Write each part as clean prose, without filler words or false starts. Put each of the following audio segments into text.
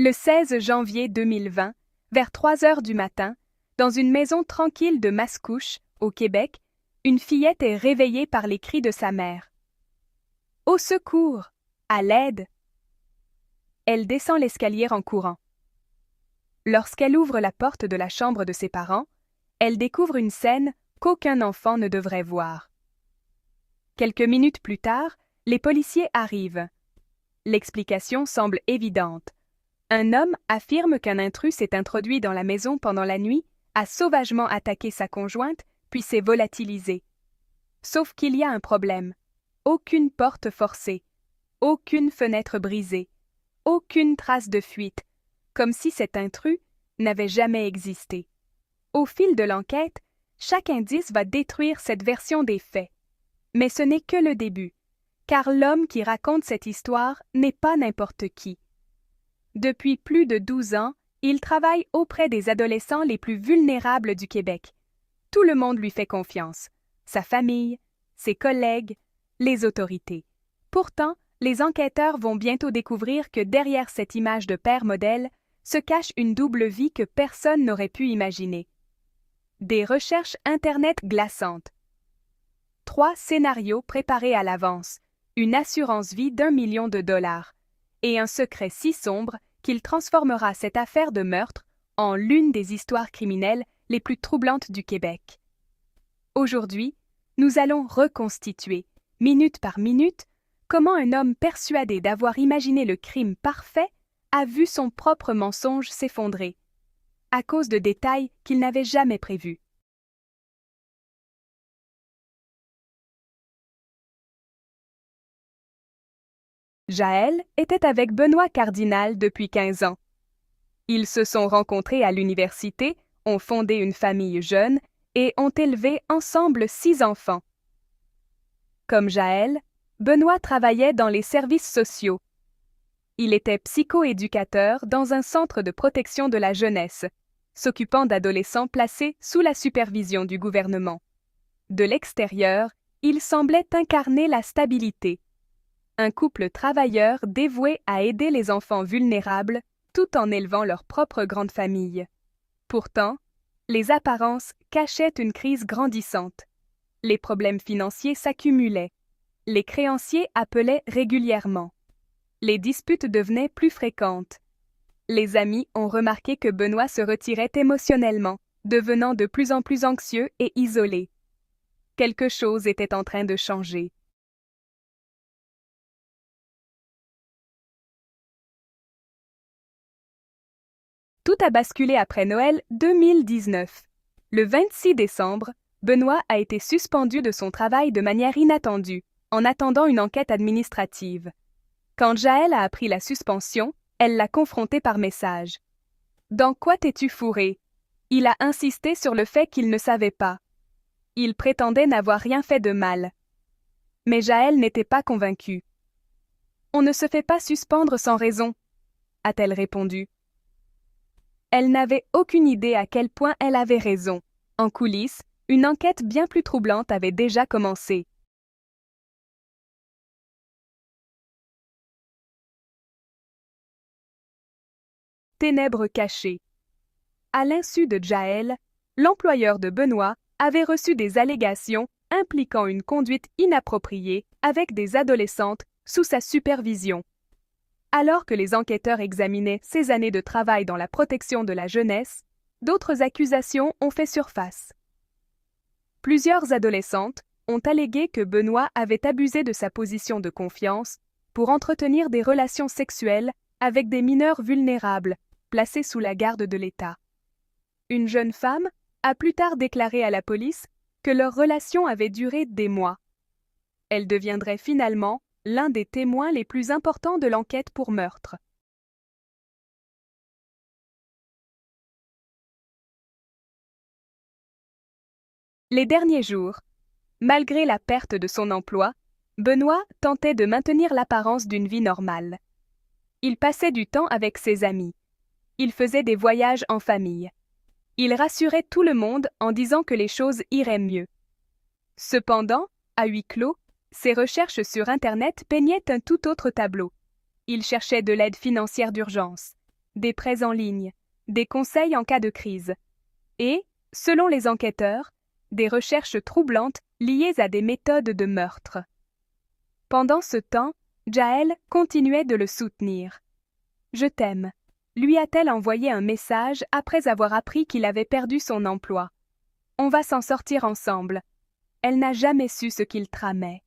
Le 16 janvier 2020, vers 3 heures du matin, dans une maison tranquille de Mascouche, au Québec, une fillette est réveillée par les cris de sa mère. « Au secours! À l'aide! » Elle descend l'escalier en courant. Lorsqu'elle ouvre la porte de la chambre de ses parents, elle découvre une scène qu'aucun enfant ne devrait voir. Quelques minutes plus tard, les policiers arrivent. L'explication semble évidente. Un homme affirme qu'un intrus s'est introduit dans la maison pendant la nuit, a sauvagement attaqué sa conjointe, puis s'est volatilisé. Sauf qu'il y a un problème. Aucune porte forcée, aucune fenêtre brisée, aucune trace de fuite, comme si cet intrus n'avait jamais existé. Au fil de l'enquête, chaque indice va détruire cette version des faits. Mais ce n'est que le début, car l'homme qui raconte cette histoire n'est pas n'importe qui. Depuis plus de 12 ans, il travaille auprès des adolescents les plus vulnérables du Québec. Tout le monde lui fait confiance, sa famille, ses collègues, les autorités. Pourtant, les enquêteurs vont bientôt découvrir que derrière cette image de père modèle se cache une double vie que personne n'aurait pu imaginer. Des recherches Internet glaçantes. 3 scénarios préparés à l'avance, une assurance vie d'1 million de dollars, et un secret si sombre qu'il transformera cette affaire de meurtre en l'une des histoires criminelles les plus troublantes du Québec. Aujourd'hui, nous allons reconstituer, minute par minute, comment un homme persuadé d'avoir imaginé le crime parfait a vu son propre mensonge s'effondrer, à cause de détails qu'il n'avait jamais prévus. Jaël était avec Benoît Cardinal depuis 15 ans. Ils se sont rencontrés à l'université, ont fondé une famille jeune et ont élevé ensemble 6 enfants. Comme Jaël, Benoît travaillait dans les services sociaux. Il était psychoéducateur dans un centre de protection de la jeunesse, s'occupant d'adolescents placés sous la supervision du gouvernement. De l'extérieur, il semblait incarner la stabilité. Un couple travailleur dévoué à aider les enfants vulnérables tout en élevant leur propre grande famille. Pourtant, les apparences cachaient une crise grandissante. Les problèmes financiers s'accumulaient. Les créanciers appelaient régulièrement. Les disputes devenaient plus fréquentes. Les amis ont remarqué que Benoît se retirait émotionnellement, devenant de plus en plus anxieux et isolé. Quelque chose était en train de changer. Tout a basculé après Noël 2019. Le 26 décembre, Benoît a été suspendu de son travail de manière inattendue, en attendant une enquête administrative. Quand Jaël a appris la suspension, elle l'a confronté par message. « Dans quoi t'es-tu fourré ?» Il a insisté sur le fait qu'il ne savait pas. Il prétendait n'avoir rien fait de mal. Mais Jaël n'était pas convaincue. « On ne se fait pas suspendre sans raison, » a-t-elle répondu. Elle n'avait aucune idée à quel point elle avait raison. En coulisses, une enquête bien plus troublante avait déjà commencé. Ténèbres cachées. À l'insu de Jaël, l'employeur de Benoît avait reçu des allégations impliquant une conduite inappropriée avec des adolescentes sous sa supervision. Alors que les enquêteurs examinaient ses années de travail dans la protection de la jeunesse, d'autres accusations ont fait surface. Plusieurs adolescentes ont allégué que Benoît avait abusé de sa position de confiance pour entretenir des relations sexuelles avec des mineurs vulnérables placés sous la garde de l'État. Une jeune femme a plus tard déclaré à la police que leur relation avait duré des mois. Elle deviendrait finalement l'un des témoins les plus importants de l'enquête pour meurtre. Les derniers jours, malgré la perte de son emploi, Benoît tentait de maintenir l'apparence d'une vie normale. Il passait du temps avec ses amis. Il faisait des voyages en famille. Il rassurait tout le monde en disant que les choses iraient mieux. Cependant, à huis clos, ses recherches sur Internet peignaient un tout autre tableau. Il cherchait de l'aide financière d'urgence. des prêts en ligne, des conseils en cas de crise. Et, selon les enquêteurs, des recherches troublantes liées à des méthodes de meurtre. Pendant ce temps, Jaël continuait de le soutenir. « Je t'aime », lui a-t-elle envoyé un message après avoir appris qu'il avait perdu son emploi. « On va s'en sortir ensemble. » Elle n'a jamais su ce qu'il tramait.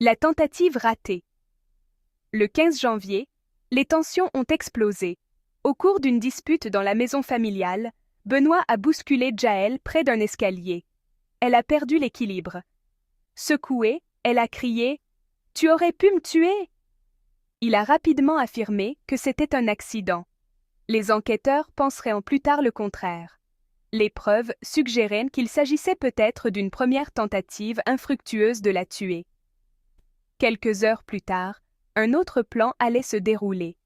La tentative ratée. Le 15 janvier, les tensions ont explosé. Au cours d'une dispute dans la maison familiale, Benoît a bousculé Jaël près d'un escalier. Elle a perdu l'équilibre. Secouée, elle a crié « Tu aurais pu me tuer !» Il a rapidement affirmé que c'était un accident. Les enquêteurs penseraient en plus tard le contraire. Les preuves suggéraient qu'il s'agissait peut-être d'une première tentative infructueuse de la tuer. Quelques heures plus tard, un autre plan allait se dérouler.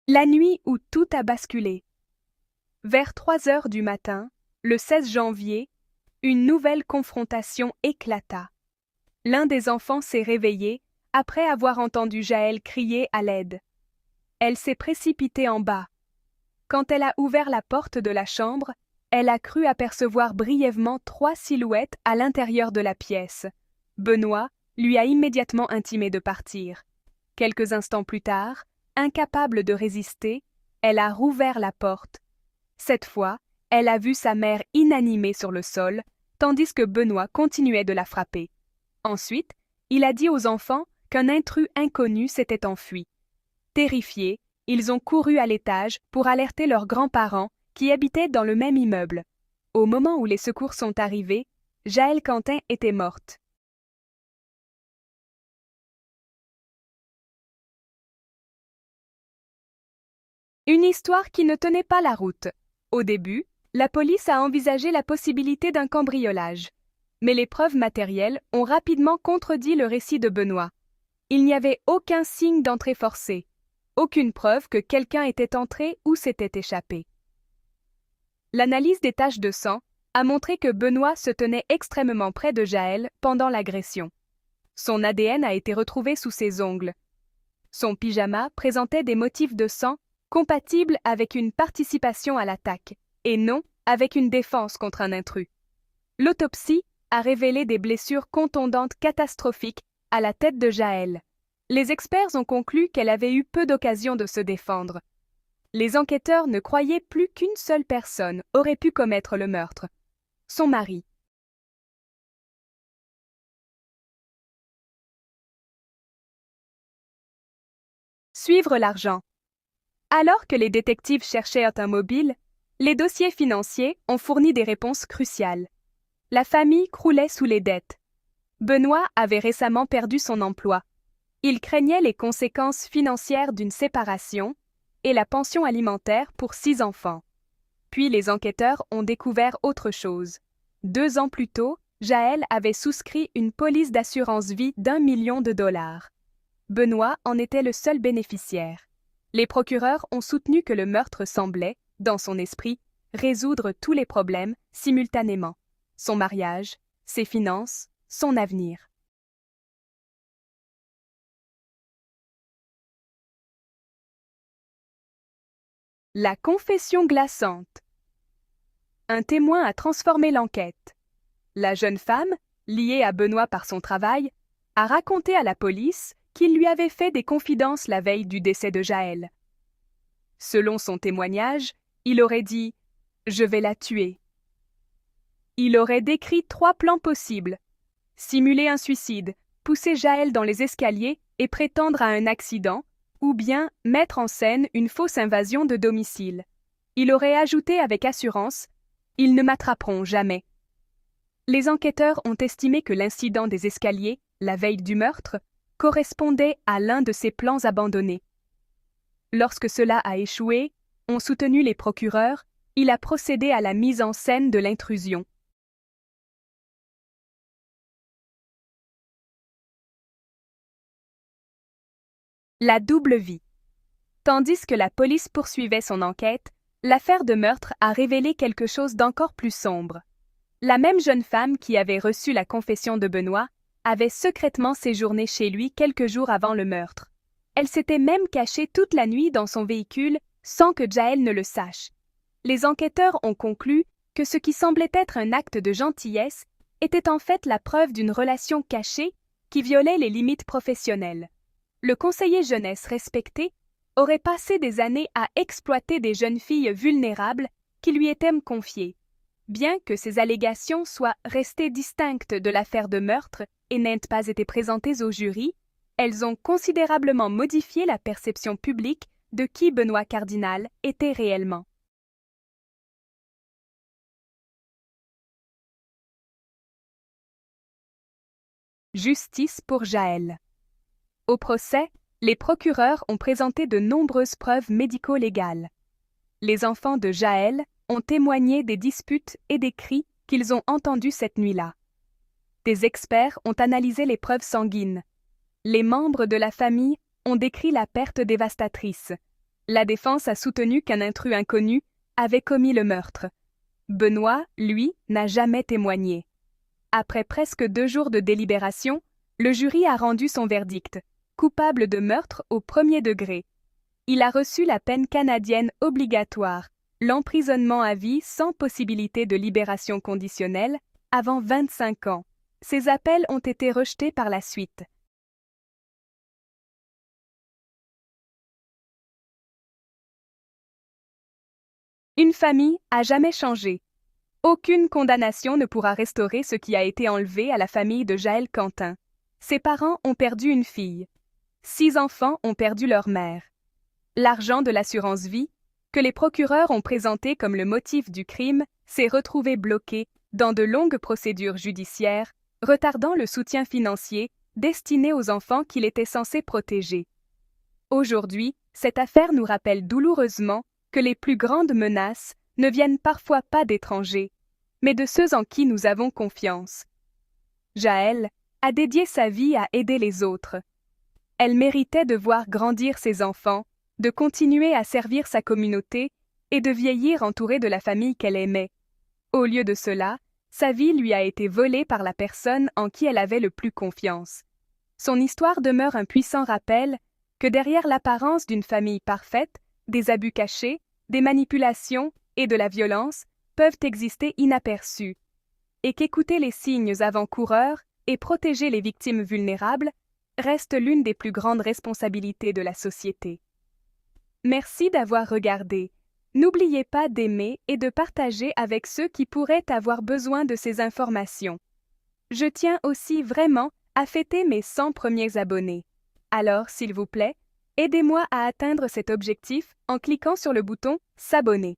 La nuit où tout a basculé. Vers 3 heures du matin, le 16 janvier, une nouvelle confrontation éclata. L'un des enfants s'est réveillé après avoir entendu Jaël crier à l'aide. Elle s'est précipitée en bas. Quand elle a ouvert la porte de la chambre, elle a cru apercevoir brièvement 3 silhouettes à l'intérieur de la pièce. Benoît lui a immédiatement intimé de partir. Quelques instants plus tard, incapable de résister, elle a rouvert la porte. Cette fois, elle a vu sa mère inanimée sur le sol, tandis que Benoît continuait de la frapper. Ensuite, il a dit aux enfants qu'un intrus inconnu s'était enfui. Terrifiés, ils ont couru à l'étage pour alerter leurs grands-parents qui habitaient dans le même immeuble. Au moment où les secours sont arrivés, Jaël Quentin était morte. Une histoire qui ne tenait pas la route. Au début, la police a envisagé la possibilité d'un cambriolage. Mais les preuves matérielles ont rapidement contredit le récit de Benoît. Il n'y avait aucun signe d'entrée forcée, aucune preuve que quelqu'un était entré ou s'était échappé. L'analyse des taches de sang a montré que Benoît se tenait extrêmement près de Jaël pendant l'agression. Son ADN a été retrouvé sous ses ongles. Son pyjama présentait des motifs de sang compatibles avec une participation à l'attaque, et non avec une défense contre un intrus. L'autopsie a révélé des blessures contondantes catastrophiques à la tête de Jaël. Les experts ont conclu qu'elle avait eu peu d'occasions de se défendre. Les enquêteurs ne croyaient plus qu'une seule personne aurait pu commettre le meurtre, son mari. Suivre l'argent. Alors que les détectives cherchaient un mobile, les dossiers financiers ont fourni des réponses cruciales. La famille croulait sous les dettes. Benoît avait récemment perdu son emploi. Il craignait les conséquences financières d'une séparation et la pension alimentaire pour 6 enfants. Puis les enquêteurs ont découvert autre chose. 2 ans plus tôt, Jaël avait souscrit une police d'assurance vie d'1 million de dollars. Benoît en était le seul bénéficiaire. Les procureurs ont soutenu que le meurtre semblait, dans son esprit, résoudre tous les problèmes simultanément. Son mariage, ses finances, son avenir. La confession glaçante. Un témoin a transformé l'enquête. La jeune femme, liée à Benoît par son travail, a raconté à la police qu'il lui avait fait des confidences la veille du décès de Jaël. Selon son témoignage, il aurait dit « Je vais la tuer ». Il aurait décrit 3 plans possibles. Simuler un suicide, pousser Jaël dans les escaliers et prétendre à un accident, ou bien mettre en scène une fausse invasion de domicile. Il aurait ajouté avec assurance « Ils ne m'attraperont jamais ». Les enquêteurs ont estimé que l'incident des escaliers, la veille du meurtre, correspondait à l'un de ces plans abandonnés. Lorsque cela a échoué, ont soutenu les procureurs, il a procédé à la mise en scène de l'intrusion. La double vie. Tandis que la police poursuivait son enquête, l'affaire de meurtre a révélé quelque chose d'encore plus sombre. La même jeune femme qui avait reçu la confession de Benoît avait secrètement séjourné chez lui quelques jours avant le meurtre. Elle s'était même cachée toute la nuit dans son véhicule sans que Jaël ne le sache. Les enquêteurs ont conclu que ce qui semblait être un acte de gentillesse était en fait la preuve d'une relation cachée qui violait les limites professionnelles. Le conseiller jeunesse respecté aurait passé des années à exploiter des jeunes filles vulnérables qui lui étaient confiées. Bien que ces allégations soient restées distinctes de l'affaire de meurtre et n'aient pas été présentées au jury, elles ont considérablement modifié la perception publique de qui Benoît Cardinal était réellement. Justice pour Jaël. Au procès, les procureurs ont présenté de nombreuses preuves médico-légales. Les enfants de Jaël ont témoigné des disputes et des cris qu'ils ont entendus cette nuit-là. Des experts ont analysé les preuves sanguines. Les membres de la famille ont décrit la perte dévastatrice. La défense a soutenu qu'un intrus inconnu avait commis le meurtre. Benoît, lui, n'a jamais témoigné. Après presque 2 jours de délibération, le jury a rendu son verdict, coupable de meurtre au 1er degré. Il a reçu la peine canadienne obligatoire, l'emprisonnement à vie sans possibilité de libération conditionnelle, avant 25 ans. Ces appels ont été rejetés par la suite. Une famille a jamais changé. Aucune condamnation ne pourra restaurer ce qui a été enlevé à la famille de Jaël Quentin. Ses parents ont perdu une fille. 6 enfants ont perdu leur mère. L'argent de l'assurance vie, que les procureurs ont présenté comme le motif du crime, s'est retrouvé bloqué dans de longues procédures judiciaires, retardant le soutien financier destiné aux enfants qu'il était censé protéger. Aujourd'hui, cette affaire nous rappelle douloureusement que les plus grandes menaces ne viennent parfois pas d'étrangers, mais de ceux en qui nous avons confiance. Jaël a dédié sa vie à aider les autres. Elle méritait de voir grandir ses enfants, de continuer à servir sa communauté et de vieillir entourée de la famille qu'elle aimait. Au lieu de cela, sa vie lui a été volée par la personne en qui elle avait le plus confiance. Son histoire demeure un puissant rappel que derrière l'apparence d'une famille parfaite, des abus cachés, des manipulations et de la violence peuvent exister inaperçus, et qu'écouter les signes avant-coureurs et protéger les victimes vulnérables reste l'une des plus grandes responsabilités de la société. Merci d'avoir regardé. N'oubliez pas d'aimer et de partager avec ceux qui pourraient avoir besoin de ces informations. Je tiens aussi vraiment à fêter mes 100 premiers abonnés. Alors, s'il vous plaît, aidez-moi à atteindre cet objectif en cliquant sur le bouton « S'abonner ».